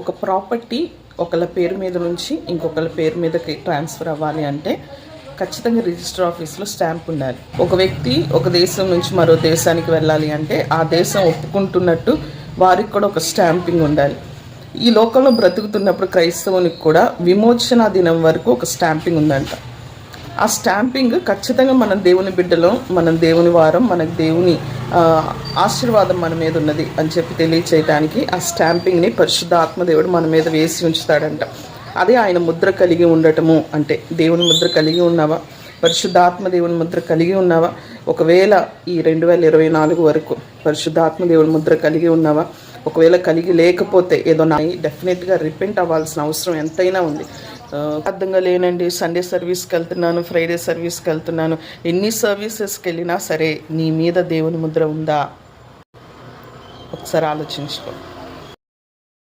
ఒక ప్రాపర్టీ ఒకళ్ళ పేరు మీద నుంచి ఇంకొకళ్ళ పేరు మీదకి ట్రాన్స్ఫర్ అవ్వాలి అంటే ఖచ్చితంగా రిజిస్టర్ ఆఫీస్లో స్టాంప్ ఉండాలి. ఒక వ్యక్తి ఒక దేశం నుంచి మరో దేశానికి వెళ్ళాలి అంటే ఆ దేశం ఒప్పుకుంటున్నట్టు వారికి కూడా ఒక స్టాంపింగ్ ఉండాలి. ఈ లోకంలో బ్రతుకుతున్నప్పుడు క్రైస్తవునికి కూడా విమోచన దినం వరకు ఒక స్టాంపింగ్ ఉందంట. ఆ స్టాంపింగ్ ఖచ్చితంగా మనం దేవుని బిడ్డలో, మనం దేవుని వారం, మనకు దేవుని ఆశీర్వాదం మన మీద ఉన్నది అని చెప్పి తెలియచేయడానికి ఆ స్టాంపింగ్ని పరిశుద్ధ ఆత్మదేవుడు మన మీద వేసి ఉంచుతాడంట. అదే ఆయన ముద్ర కలిగి ఉండటము అంటే. దేవుని ముద్ర కలిగి ఉన్నావా? పరిశుద్ధాత్మదేవుని ముద్ర కలిగి ఉన్నావా? ఒకవేళ ఈ 2024 వరకు పరిశుద్ధాత్మదేవుని ముద్ర కలిగి ఉన్నావా? ఒకవేళ కలిగి లేకపోతే ఏదో డెఫినెట్గా రిపెంట్ అవ్వాల్సిన అవసరం ఎంతైనా ఉంది. అర్థంగా లేనండి, సండే సర్వీస్కి వెళ్తున్నాను, ఫ్రైడే సర్వీస్కి వెళ్తున్నాను, ఎన్ని సర్వీసెస్కి వెళ్ళినా సరే నీ మీద దేవుని ముద్ర ఉందా? ఒకసారి ఆలోచించుకో.